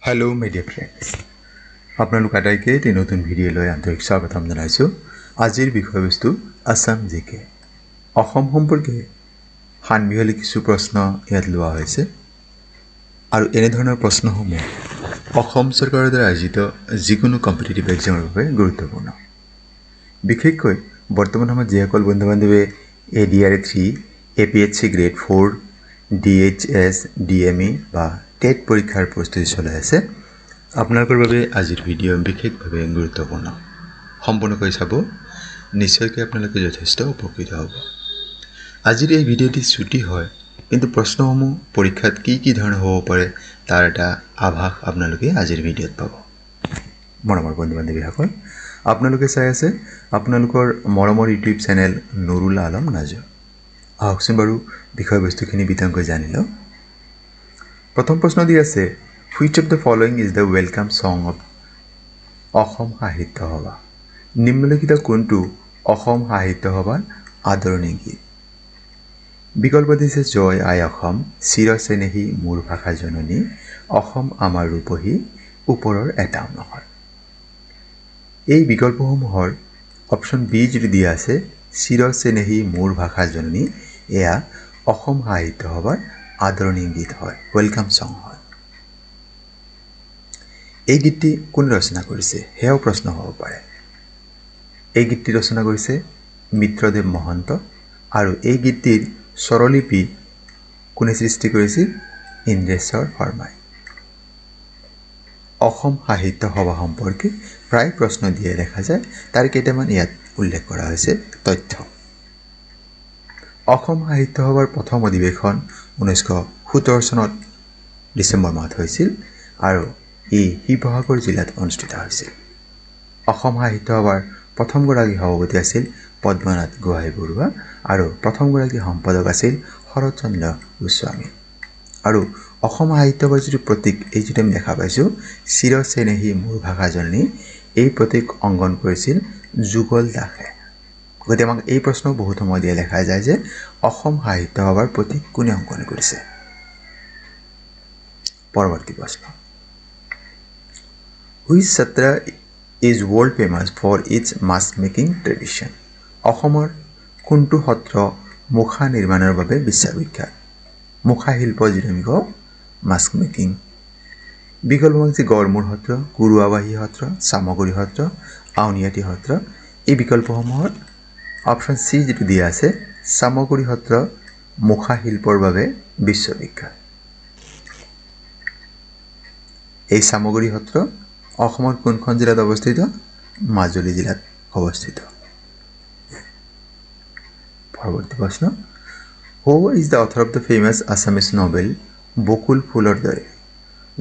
Hello my dear friends. আপোনালোক আটাইকে এই নতুন ভিডিও লৈ আন্তৰিক স্বাগতম জনাইছো। আজিৰ বিষয়বস্তু আসাম জিকে। অসম সম্পৰ্কে সানবিহলি কিছু প্ৰশ্ন ইয়াত লোৱা হৈছে। আৰু এনে ধৰণৰ প্ৰশ্নসমূহ অসম চৰকাৰৰ দ্বাৰা আয়োজিত যিকোনো কম্পিটিটিভ এক্সামৰ বাবে গুৰুত্বপূৰ্ণ। বিশেষকৈ বৰ্তমান সময়ত যিসকল বন্ধু-বান্ধৱে ADRA 3, APHC grade 4, DHS, DME বা টেট পৰীক্ষাৰ প্ৰস্তুতি চলাই আছে, আপোনালোকৰ বাবে আজিৰ ভিডিও বিশেষভাৱে গুৰুত্বপূৰ্ণ। সম্পূৰ্ণকৈ চাব, নিশ্চয়কৈ আপোনালোকে যথেষ্ট উপকৃত হ'ব। আজিৰ এই ভিডিওটি ছুটি হয়, কিন্তু প্ৰশ্নসমূহ পৰীক্ষাত কি ধৰণৰ হ'ব পাৰে তাৰ এটা আভাস আপোনালোকে আজিৰ ভিডিওত পাব। মৰমৰ বন্ধু-বান্ধৱীসকল, আপোনালোকে চাই আছে আপোনালোকৰ মৰমৰ ইউটিউব চেনেল নুৰুল আলম নাজু। আহকচোন বাৰু বিষয়বস্তুখিনি বিতংকৈ জানি লওঁ। প্ৰথম প্ৰশ্ন দি আছে, which of the following is the welcome song of Assam সাহিত্য সভা? নিম্নলিখিত কোনটো অসম সাহিত্য সভাৰ আদৰণি গীত? বিকল্প দিছে জয় আই অসম, চিৰ চেনেহী মোৰ ভাষা জননী, অসম আমাৰ ৰূপহী, ওপৰৰ এটাও নহয়। এই বিকল্পসমূহৰ অপশ্যন বি যিটো দিয়া আছে, চিৰ চেনেহী মোৰ ভাষা জননী, এয়া অসম সাহিত্য সভাৰ আদৰণি গীত হয়, ৱেলকাম সং হয়। এই গীতটি কোন ৰচনা কৰিছে সেয়াও প্ৰশ্ন হ'ব পাৰে। এই গীতটি ৰচনা কৰিছে মিত্ৰদেৱ মহন্ত, আৰু এই গীতটিৰ স্বৰলিপি কোনে সৃষ্টি কৰিছিল? ইন্দ্ৰেশ্বৰ শৰ্মাই। অসম সাহিত্য সভা সম্পৰ্কে প্ৰায় প্ৰশ্ন দিয়ে দেখা যায়, তাৰ কেইটামান ইয়াত উল্লেখ কৰা হৈছে তথ্য। অসম সাহিত্য সভাৰ প্ৰথম অধিৱেশন 1917 চনত ডিচেম্বৰ মাহত হৈছিল, আৰু ই শিৱসাগৰ জিলাত অনুষ্ঠিত হৈছিল। অসম সাহিত্য সভাৰ প্ৰথমগৰাকী সভাপতি আছিল পদ্মনাথ গোহাঁই বৰুৱা, আৰু প্ৰথমগৰাকী সম্পাদক আছিল শৰৎচন্দ্ৰ গোস্বামী। আৰু অসম সাহিত্য সভাৰ যিটো প্ৰতীক, এই যিটো আমি দেখা পাইছোঁ, চিৰ চেনেহী মোৰ ভাষা জননী, এই প্ৰতীক অংকন কৰিছিল যুগল দাসে। গতিকে আমাক এই প্ৰশ্ন বহুত সময় দিয়া দেখা যায় যে অসম সাহিত্য সভাৰ প্ৰতীক কোনে অংকন কৰিছে। পৰৱৰ্তী প্ৰশ্ন, which Satra is world famous for its mask making tradition? অসমৰ কোনটো সত্ৰ মুখা নিৰ্মাণৰ বাবে বিশ্ববিখ্যাত? মুখা শিল্প যিটো আমি কওঁ, মাস্ক মেকিং। বিকল্প হৈছে গড়মূৰ সত্ৰ, কুৰুৱাবাহী সত্ৰ, চামগুৰি সত্ৰ, আউনীআটী সত্ৰ। এই বিকল্পসমূহৰ অপশ্যন চি যিটো দিয়া আছে, চামগুৰি সত্ৰ মুখা শিল্পৰ বাবে বিশ্ববিখ্যাত। এই চামগুৰি সত্ৰ অসমৰ কোনখন জিলাত অৱস্থিত? মাজুলী জিলাত অৱস্থিত। পৰৱৰ্তী প্ৰশ্ন, who is the author of the famous Assamese novel Bakul Phulor Dore?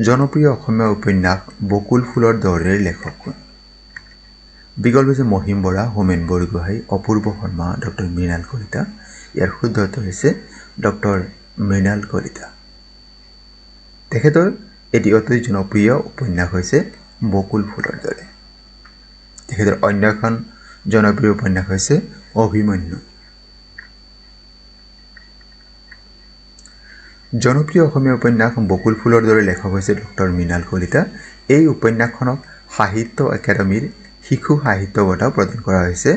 জনপ্ৰিয় অসমীয়া উপন্যাস বকুল ফুলৰ দৰেৰ লেখক কোন? বিকল্প হৈছে মহিম বৰা, হোমেন বৰগোহাঁই, অপূৰ্ব শৰ্মা, ডক্টৰ মৃণাল কলিতা। ইয়াৰ শুদ্ধ উত্তৰ হৈছে ডক্টৰ মৃণাল কলিতা। তেখেতৰ এটি অতি জনপ্ৰিয় উপন্যাস হৈছে বকুল ফুলৰ দৰে। তেখেতৰ অন্য এখন জনপ্ৰিয় উপন্যাস হৈছে অভিমন্যু। জনপ্ৰিয় অসমীয়া উপন্যাস বকুল ফুলৰ দৰে লেখক হৈছে ডক্টৰ মৃণাল কলিতা। এই উপন্যাসখনক সাহিত্য একাডেমীৰ শিশু সাহিত্য বঁটাও প্ৰদান কৰা হৈছে,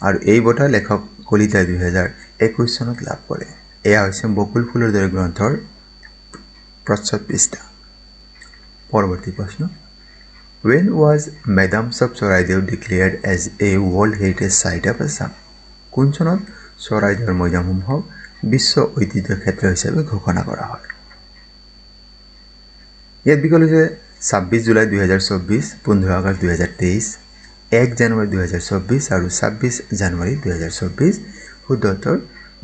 আৰু এই বঁটা লেখক কলিতাই 2021 চনত লাভ কৰে। এয়া হৈছে বকুল ফুলৰ দৰে গ্ৰন্থৰ প্ৰচ্ছদ পৃষ্ঠা। পৰৱৰ্তী প্ৰশ্ন, when was Medams of Charaideo declared as a World Heritage Site of Assam? কোন চনত চৰাইদেউৰ মৈদামসমূহক বিশ্ব ঐতিহ্য ক্ষেত্ৰ হিচাপে ঘোষণা কৰা হয়? ইয়াত বিকল্প হৈছে 26 জুলাই 2024, 15 আগষ্ট 2023, 1 জানুৱাৰী 2024 আৰু 26 জানুৱাৰী 2024। শুদ্ধ উত্তৰ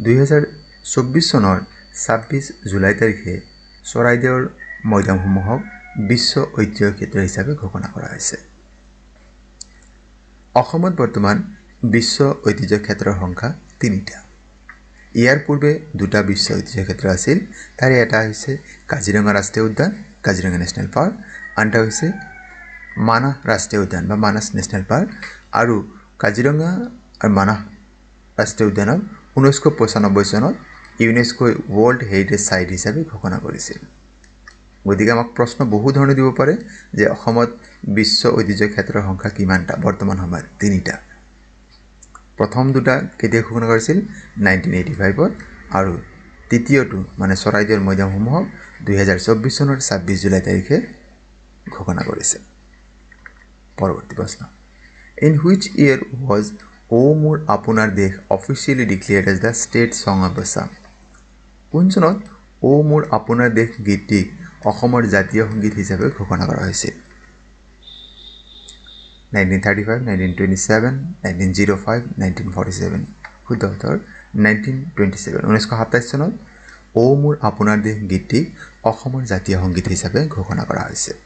2024 চনৰ 26 জুলাই তাৰিখে চৰাইদেউৰ মৈদামসমূহক বিশ্ব ঐতিহ্য ক্ষেত্ৰ হিচাপে ঘোষণা কৰা হৈছে। অসমত বৰ্তমান বিশ্ব ঐতিহ্য ক্ষেত্ৰৰ সংখ্যা 3টা। ইয়াৰ পূৰ্বে 2টা বিশ্ব ঐতিহ্য ক্ষেত্ৰ আছিল। তাৰে এটা হৈছে কাজিৰঙা ৰাষ্ট্ৰীয় উদ্যান, কাজিৰঙা নেশ্যনেল পাৰ্ক, আনটা হৈছে মানাহ ৰাষ্ট্ৰীয় উদ্যান বা মানাহ নেশ্যনেল পাৰ্ক। আৰু কাজিৰঙা আৰু মানাহ ৰাষ্ট্ৰীয় উদ্যানক 1995 চনত ইউনেস্কোই ৱৰ্ল্ড হেৰিটেজ চাইট হিচাপে ঘোষণা কৰিছিল। গতিকে আমাক প্ৰশ্ন বহু ধৰণে দিব পাৰে যে অসমত বিশ্ব ঐতিহ্য ক্ষেত্ৰৰ সংখ্যা কিমানটা বৰ্তমান সময়ত 3টা প্ৰথম দুটা কেতিয়া ঘোষণা কৰিছিল 1985ত আৰু তৃতীয়টো মানে চৰাইদেউৰ মৈদামসমূহক 2024 চনৰ 26 জুলাই তাৰিখে ঘোষণা কৰিছে পৰৱৰ্তী প্ৰশ্ন In which year was O Mor Apunar Desh officially declared as the state song of Assam? কোন চনত O Mor Apunar Desh গীতটিক অসমৰ জাতীয় সংগীত হিচাপে ঘোষণা কৰা হৈছিল 1935 1927 1905 1947 শুদ্ধ উত্তৰ 1927 1927 চনত O Mor Apunar Desh গীতটিক অসমৰ জাতীয় সংগীত হিচাপে ঘোষণা কৰা হৈছিল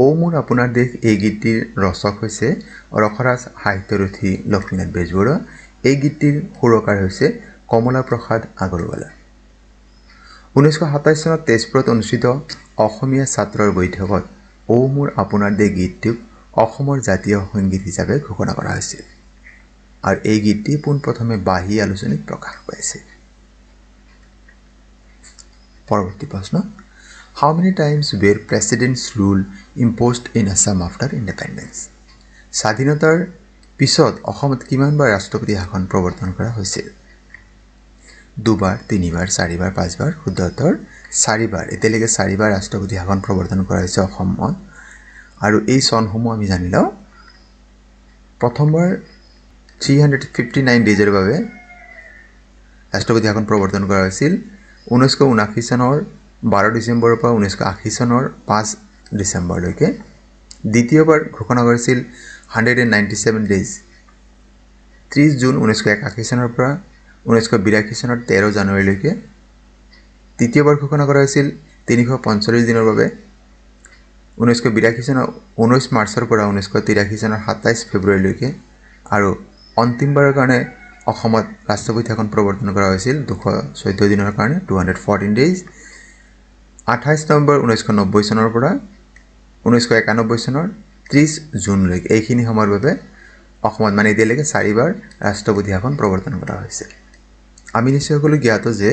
O Mor Apunar Desh এই গীতটিৰ ৰচক হৈছে ৰসৰাজ সাহিত্যৰথী লক্ষ্মীনাথ বেজবৰুৱা এই গীতটিৰ সুৰকাৰ হৈছে কমলা প্ৰসাদ আগৰৱালা 1927 চনত তেজপুৰত অনুষ্ঠিত অসমীয়া ছাত্ৰৰ বৈঠকত O Mor Apunar Desh গীতটোক অসমৰ জাতীয় সংগীত হিচাপে ঘোষণা কৰা হৈছিল আৰু এই গীতটি পোনপ্ৰথমে বাঁহী আলোচনীত প্ৰকাশ পাইছিল পৰৱৰ্তী প্ৰশ্ন How many times were president's rule imposed in Assam after independence? স্বাধীনতাৰ পিছত অসমত কিমানবাৰ ৰাষ্ট্ৰপতি শাসন প্ৰৱৰ্তন কৰা হৈছিল দুবাৰ তিনিবাৰ চাৰিবাৰ পাঁচবাৰ শুদ্ধ উত্তৰ চাৰিবাৰ এতিয়ালৈকে চাৰিবাৰ ৰাষ্ট্ৰপতি শাসন প্ৰৱৰ্তন কৰা হৈছে অসমত আৰু এই চনসমূহ আমি জানিলো প্ৰথমবাৰ 359 ডেজৰ বাবে ৰাষ্ট্ৰপতি শাসন প্ৰৱৰ্তন কৰা হৈছিল 1979 চনৰ 12 ডিসেম্বৰৰ পৰা 1980 চনৰ 5 ডিসেম্বৰলৈকে দ্বিতীয়বাৰ ঘোষণা কৰিছিল 197 ডেজ 30 জুন 1981 চনৰ পৰা 1982 চনৰ 13 জানুৱাৰীলৈকে তৃতীয়বাৰ ঘোষণা কৰা হৈছিল 345 দিনৰ বাবে 1982 চনৰ 19 মাৰ্চৰ পৰা 1983 চনৰ 27 ফেব্ৰুৱাৰীলৈকে আৰু অন্তিমবাৰৰ কাৰণে অসমত ৰাষ্ট্ৰপতি শাসন প্ৰৱৰ্তন কৰা হৈছিল 214 দিনৰ কাৰণে 214 ডেজ 28 নৱেম্বৰ 1990 চনৰ পৰা 1991 চনৰ 30 জুনলৈকে এইখিনি সময়ৰ বাবে অসমত মানে এতিয়ালৈকে চাৰিবাৰ ৰাষ্ট্ৰপতি শাসন প্ৰৱৰ্তন কৰা হৈছে আমি নিশ্চয় সকলো জ্ঞাত যে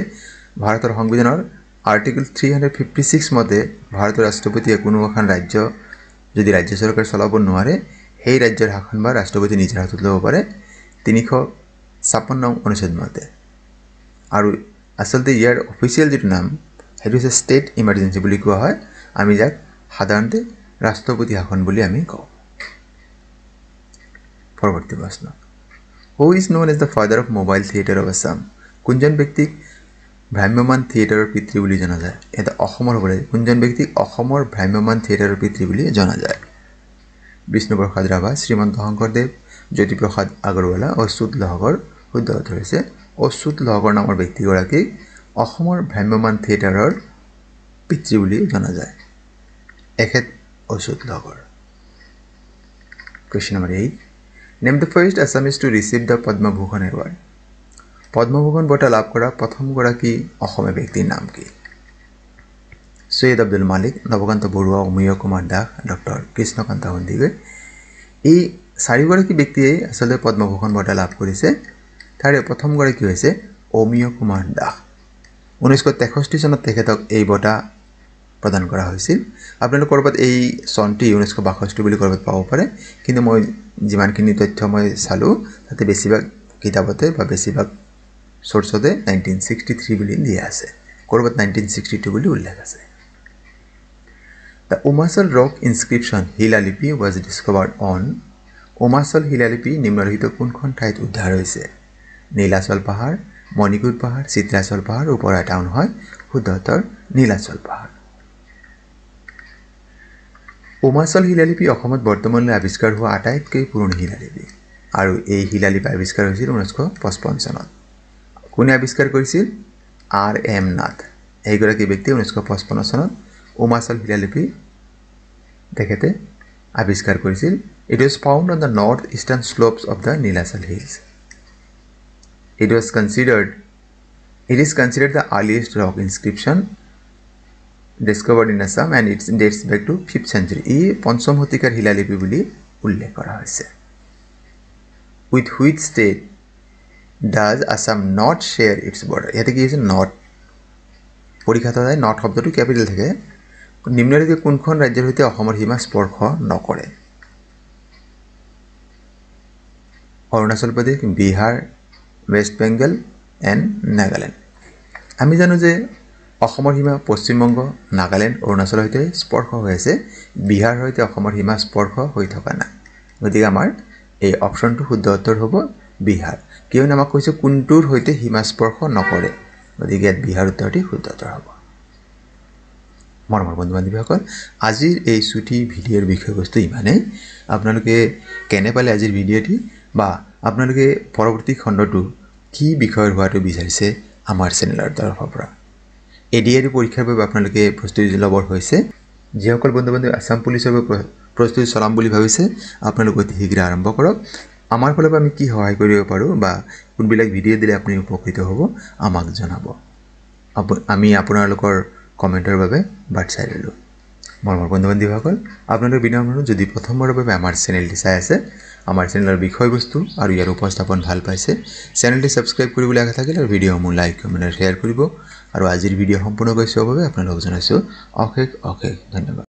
ভাৰতৰ সংবিধানৰ আৰ্টিকল 356 মতে ভাৰতৰ ৰাষ্ট্ৰপতিয়ে কোনো এখন ৰাজ্য যদি ৰাজ্য চৰকাৰ চলাব নোৱাৰে সেই ৰাজ্যৰ শাসনভাৰ ৰাষ্ট্ৰপতি নিজৰ হাতত ল'ব পাৰে 356 অনুচ্ছেদ মতে আৰু আসলতে ইয়াৰ অফিচিয়েল যেটো নাম হেতু হৈছে ষ্টেট ইমাৰ্জেন্সি বুলি কোৱা হয় আমি যাক সাধাৰণতে ৰাষ্ট্ৰপতি শাসন বুলি আমি কওঁ পৰৱৰ্তী প্ৰশ্ন Who is known as the father of mobile theater of Assam কোনজন ব্যক্তিক ভ্ৰাম্যমান থিয়েটাৰৰ পিতৃ বুলি জনা যায় এটা অসমৰ হ'বলৈ কোনজন ব্যক্তিক অসমৰ ভ্ৰাম্যমান থিয়েটাৰৰ পিতৃ বুলি জনা যায় বিষ্ণুপ্ৰসাদ ৰাভা শ্ৰীমন্ত শংকৰদেৱ জ্যোতিপ্ৰসাদ আগৰৱালা অচ্যুত লহকৰ শুদ্ধ উত্তৰ হৈছে অচ্যুত লহকৰ নামৰ ব্যক্তিগৰাকীক অসমৰ ভ্ৰাম্যমান থিয়েটাৰৰ পিতৃ বুলি জনা যায় এখেত Achyut Lahkar Question number 8 Name the first Assamese to receive the Padma Bhushan award Padma Bhushan বঁটা লাভ কৰা প্ৰথম গৰাকী অসমীয়া ব্যক্তিৰ নাম কি সৈয়দ আব্দুল মালিক নৱকান্ত বৰুৱা অমিয় কুমাৰ দাস ডক্টৰ কৃষ্ণকান্ত সন্দিকৈ এই চাৰিগৰাকী ব্যক্তিয়ে আসলে পদ্ম ভূষণ বঁটা লাভ কৰিছে তাৰে প্ৰথম গৰাকী হৈছে অমিয় কুমাৰ দাস 1963 চনত তেখেতক এই বঁটা প্ৰদান কৰা হৈছিল আপোনালোক কৰবাত এই চনটি 1962 বুলি কৰবাত পাব পাৰে কিন্তু মই যিমানখিনি তথ্য মই চালো তাতে বেছিভাগ কিতাপতে বা বেছিভাগ সোৰ্সতে 1963 বুলি দিয়া আছে কৰবাত 1962 বুলি উল্লেখ আছে The Umasal rock inscription Hilalipi was discovered on Umasal Hilalipi নিম্নলিখিত কোনখন ঠাইত উদ্ধাৰ হৈছে নীলাচল পাহাৰ মণিকুট পাহাৰ চিত্ৰাচল পাহাৰ ওপৰা টাউন হয় শুদ্ধ উত্তৰ নীলাচল পাহাৰ উমাচল শিলালিপি অসমত বৰ্তমানলৈ আৱিষ্কাৰ হোৱা আটাইতকৈ পুৰণি শিলালিপি আৰু এই শিলালিপি আৱিষ্কাৰ হৈছিল 1955 চনত কোনে আৱিষ্কাৰ কৰিছিল R.M. নাথ এইগৰাকী ব্যক্তি 1955 চনত উমাচল শিলালিপি তেখেতে আৱিষ্কাৰ কৰিছিল It was found on the northeastern slopes of the Nilachal Hills It is considered the earliest rock inscription discovered in Assam and it dates back to 5th century. এই পঞ্চম শতিকাৰ শিলালিপি বুলি উল্লেখ কৰা হৈছে With which state does Assam not share its border? ইয়াতে কি আছে not পৰীক্ষাত সদায় নৰ্থ শব্দটো কেপিটেল থাকে নিম্নলিখিত কোনখন ৰাজ্যৰ সৈতে অসমৰ সীমা স্পৰ্শ নকৰে অৰুণাচল প্ৰদেশ বিহাৰ ৱেষ্ট বেংগল এণ্ড নাগালেণ্ড আমি জানো যে অসমৰ সীমা পশ্চিমবংগ নাগালেণ্ড অৰুণাচলৰ সৈতে স্পৰ্শ হৈ আছে বিহাৰৰ সৈতে অসমৰ সীমা স্পৰ্শ হৈ থকা নাই গতিকে আমাৰ এই অপশ্যনটো শুদ্ধ উত্তৰ হ'ব বিহাৰ কিয়নো আমাক কৈছে কোনটোৰ সৈতে সীমা স্পৰ্শ নকৰে গতিকে ইয়াত বিহাৰ উত্তৰটি শুদ্ধ উত্তৰ হ'ব মৰমৰ বন্ধু বান্ধৱীসকল আজিৰ এই ছুটি ভিডিঅ'ৰ বিষয়বস্তু ইমানেই আপোনালোকে কেনে পালে আজিৰ ভিডিঅ'টি বা আপোনালোকে পৰৱৰ্তী খণ্ডটো কি বিষয়ৰ হোৱাটো বিচাৰিছে আমাৰ চেনেলৰ তৰফৰ পৰা এডিআৰই পৰীক্ষাৰ বাবে আপোনালোকে প্ৰস্তুতি ল'বৰ হৈছে যিসকল বন্ধু বান্ধৱী আসাম পুলিচৰ বাবে প্ৰস্তুতি চলাম বুলি ভাবিছে আপোনালোকে অতি শীঘ্ৰে আৰম্ভ কৰক আমাৰ ফালৰ পৰা আমি কি সহায় কৰিব পাৰোঁ বা কোনবিলাক ভিডিঅ' দিলে আপুনি উপকৃত হ'ব আমাক জনাব আমি আপোনালোকৰ কমেণ্টৰ বাবে বাট চাই ৰ'লোঁ মৰমৰ বন্ধু বান্ধৱীসকল আপোনালোকে বিনম্ৰ যদি প্ৰথমবাৰৰ বাবে আমাৰ চেনেলটি চাই আছে আমাৰ চেনেলৰ বিষয়বস্তু আৰু ইয়াৰ উপস্থাপন ভাল পাইছে চেনেলটি ছাবস্ক্ৰাইব কৰিবলৈ আশা থাকিলে আৰু ভিডিঅ'সমূহ লাইক কমেণ্ট আৰু শ্বেয়াৰ কৰিব আৰু আজিৰ ভিডিঅ' সম্পূৰ্ণকৈ চোৱাৰ বাবে আপোনালোকক জনাইছোঁ অশেষ ধন্যবাদ